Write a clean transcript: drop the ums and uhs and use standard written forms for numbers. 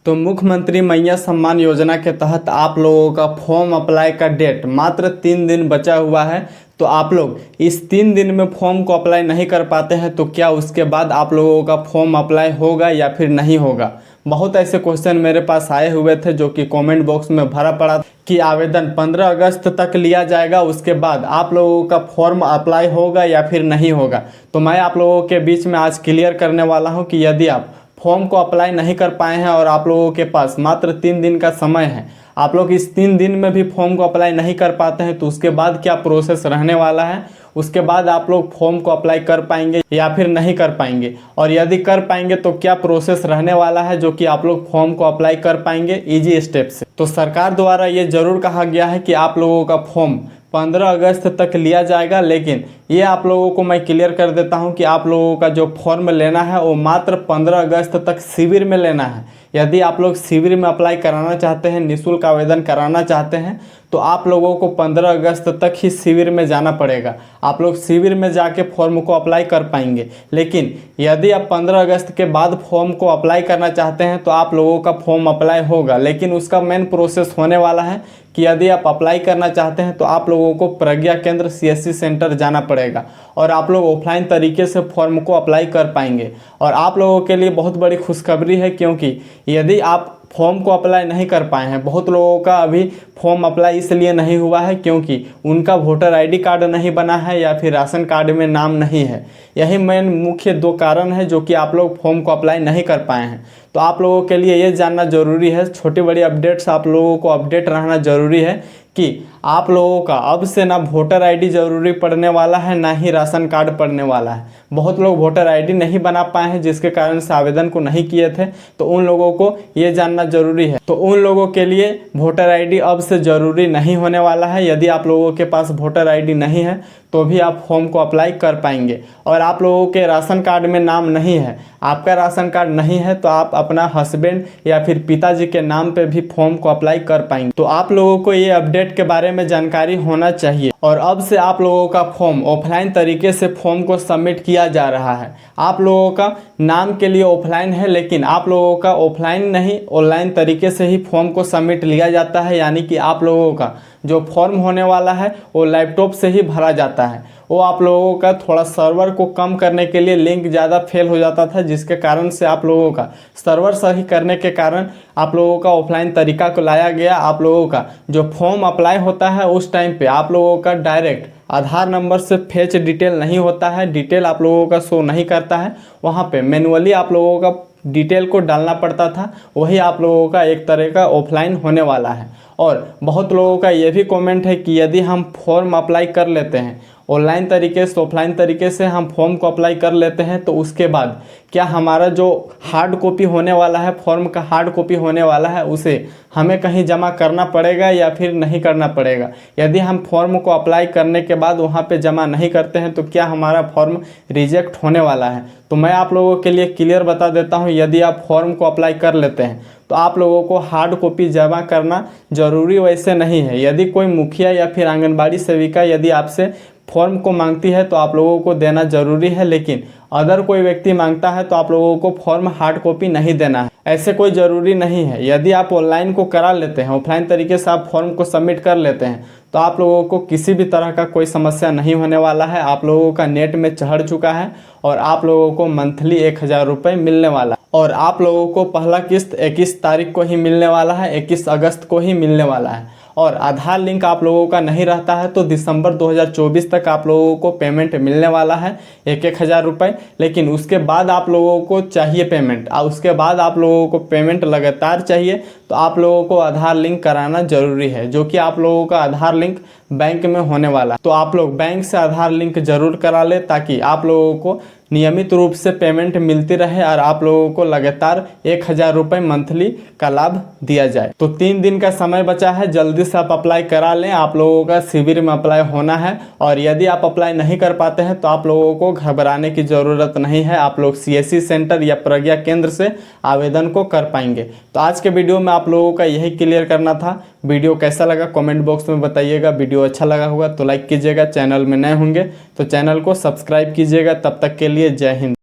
तो मुख्यमंत्री मैया सम्मान योजना के तहत आप लोगों का फॉर्म अप्लाई का डेट मात्र 3 दिन बचा हुआ है। तो आप लोग इस 3 दिन में फॉर्म को अप्लाई नहीं कर पाते हैं तो क्या उसके बाद आप लोगों का फॉर्म अप्लाई होगा या फिर नहीं होगा। बहुत ऐसे क्वेश्चन मेरे पास आए हुए थे जो कि कमेंट बॉक्स में भरा पड़ा कि आवेदन 15 अगस्त तक लिया जाएगा, उसके बाद आप लोगों का फॉर्म अप्लाई होगा या फिर नहीं होगा। तो मैं आप लोगों के बीच में आज क्लियर करने वाला हूं कि यदि आप फॉर्म को अप्लाई नहीं कर पाए हैं और आप लोगों के पास मात्र 3 दिन का समय है, आप लोग इस 3 दिन में भी फॉर्म को अप्लाई नहीं कर पाते हैं तो उसके बाद क्या प्रोसेस रहने वाला है, उसके बाद आप लोग फॉर्म को अप्लाई कर पाएंगे या फिर नहीं कर पाएंगे, और यदि कर पाएंगे तो क्या प्रोसेस रहने वाला है जो कि आप लोग फॉर्म को अप्लाई कर पाएंगे इजी स्टेप से। तो सरकार द्वारा ये जरूर कहा गया है कि आप लोगों का फॉर्म 15 अगस्त तक लिया जाएगा, लेकिन ये आप लोगों को मैं क्लियर कर देता हूं कि आप लोगों का जो फॉर्म लेना है वो मात्र 15 अगस्त तक शिविर में लेना है। यदि आप लोग शिविर में अप्लाई कराना चाहते हैं, निःशुल्क आवेदन कराना चाहते हैं, तो आप लोगों को 15 अगस्त तक ही शिविर में जाना पड़ेगा। आप लोग शिविर में जाके फॉर्म को अप्लाई कर पाएंगे। लेकिन यदि आप 15 अगस्त के बाद फॉर्म को अप्लाई करना चाहते हैं तो आप लोगों का फॉर्म अप्लाई होगा, लेकिन उसका मेन प्रोसेस होने वाला है कि यदि आप अप्लाई करना चाहते हैं तो आप लोगों को प्रज्ञा केंद्र CSC सेंटर जाना पड़ेगा और आप लोग ऑफलाइन तरीके से फॉर्म को अप्लाई कर पाएंगे। और आप लोगों के लिए बहुत बड़ी खुशखबरी है, क्योंकि यदि आप फॉर्म को अप्लाई नहीं कर पाए हैं, बहुत लोगों का अभी फॉर्म अप्लाई इसलिए नहीं हुआ है क्योंकि उनका वोटर ID कार्ड नहीं बना है या फिर राशन कार्ड में नाम नहीं है। यही मेन मुख्य 2 कारण है जो कि आप लोग फॉर्म को अप्लाई नहीं कर पाए हैं। तो आप लोगों के लिए ये जानना जरूरी है, छोटी बड़ी अपडेट्स आप लोगों को अपडेट रहना जरूरी है कि आप लोगों का अब से ना वोटर ID जरूरी पड़ने वाला है, ना ही राशन कार्ड पड़ने वाला है। बहुत लोग वोटर ID नहीं बना पाए हैं जिसके कारण से आवेदन को नहीं किए थे, तो उन लोगों को ये जानना जरूरी है। तो उन लोगों के लिए वोटर ID अब से ज़रूरी नहीं होने वाला है। यदि आप लोगों के पास वोटर ID नहीं है तो भी आप फॉर्म को अप्लाई कर पाएंगे। और आप लोगों के राशन कार्ड में नाम नहीं है, आपका राशन कार्ड नहीं है, तो आप अपना हस्बैंड या फिर पिताजी के नाम पे भी फॉर्म को अप्लाई कर पाएंगे। तो आप लोगों को ये अपडेट के बारे में जानकारी होना चाहिए। और अब से आप लोगों का फॉर्म ऑफलाइन तरीके से फॉर्म को सबमिट किया जा रहा है। आप लोगों का नाम के लिए ऑफलाइन है, लेकिन आप लोगों का ऑफलाइन नहीं ऑनलाइन तरीके से ही फॉर्म को सबमिट लिया जाता है। यानी कि आप लोगों का जो फॉर्म होने वाला है वो लैपटॉप से ही भरा जाता है। वो आप लोगों का थोड़ा सर्वर को कम करने के लिए लिंक ज़्यादा फेल हो जाता था, जिसके कारण से आप लोगों का सर्वर सही करने के कारण आप लोगों का ऑफलाइन तरीका को लाया गया। आप लोगों का जो फॉर्म अप्लाई होता है उस टाइम पे आप लोगों का डायरेक्ट आधार नंबर से फेच डिटेल नहीं होता है, डिटेल आप लोगों का शो नहीं करता है। वहाँ पे मैनुअली आप लोगों का डिटेल को डालना पड़ता था। वही आप लोगों का एक तरह का ऑफलाइन होने वाला है। और बहुत लोगों का ये भी कमेंट है कि यदि हम फॉर्म अप्लाई कर लेते हैं ऑनलाइन तरीके से, ऑफलाइन तरीके से हम फॉर्म को अप्लाई कर लेते हैं, तो उसके बाद क्या हमारा जो हार्ड कॉपी होने वाला है, फॉर्म का हार्ड कॉपी होने वाला है, उसे हमें कहीं जमा करना पड़ेगा या फिर नहीं करना पड़ेगा। यदि हम फॉर्म को अप्लाई करने के बाद वहाँ पे जमा नहीं करते हैं तो क्या हमारा फॉर्म रिजेक्ट होने वाला है। तो मैं आप लोगों के लिए क्लियर बता देता हूँ, यदि आप फॉर्म को अप्लाई कर लेते हैं तो आप लोगों को हार्ड कॉपी जमा करना ज़रूरी वैसे नहीं है। यदि कोई मुखिया या फिर आंगनबाड़ी सेविका यदि आपसे फॉर्म को मांगती है तो आप लोगों को देना ज़रूरी है, लेकिन अदर कोई व्यक्ति मांगता है तो आप लोगों को फॉर्म हार्ड कॉपी नहीं देना है। ऐसे कोई ज़रूरी नहीं है। यदि आप ऑनलाइन को करा लेते हैं, ऑफलाइन तरीके से आप फॉर्म को सबमिट कर लेते हैं, तो आप लोगों को किसी भी तरह का कोई समस्या नहीं होने वाला है। आप लोगों का नेट में चढ़ चुका है और आप लोगों को मंथली 1000 रुपये मिलने वाला है। और आप लोगों को पहला किस्त 21 तारीख को ही मिलने वाला है, 21 अगस्त को ही मिलने वाला है। और आधार लिंक आप लोगों का नहीं रहता है तो दिसंबर 2024 तक आप लोगों को पेमेंट मिलने वाला है 1-1000 रुपये। लेकिन उसके बाद आप लोगों को चाहिए पेमेंट, और उसके बाद आप लोगों को पेमेंट लगातार चाहिए, तो आप लोगों को आधार लिंक कराना जरूरी है, जो कि आप लोगों का आधार लिंक बैंक में होने वाला है। तो आप लोग बैंक से आधार लिंक जरूर करा ले ताकि आप लोगों को नियमित रूप से पेमेंट मिलती रहे और आप लोगों को लगातार 1000 रुपये मंथली का लाभ दिया जाए। तो 3 दिन का समय बचा है, जल्दी से आप अप्लाई करा लें। आप लोगों का शिविर में अप्लाई होना है, और यदि आप अप्लाई नहीं कर पाते हैं तो आप लोगों को घबराने की ज़रूरत नहीं है। आप लोग CSC सेंटर या प्रज्ञा केंद्र से आवेदन को कर पाएंगे। तो आज के वीडियो में आप लोगों का यही क्लियर करना था। वीडियो कैसा लगा कमेंट बॉक्स में बताइएगा। वीडियो अच्छा लगा होगा तो लाइक कीजिएगा, चैनल में नए होंगे तो चैनल को सब्सक्राइब कीजिएगा। तब तक के लिए जय हिंद।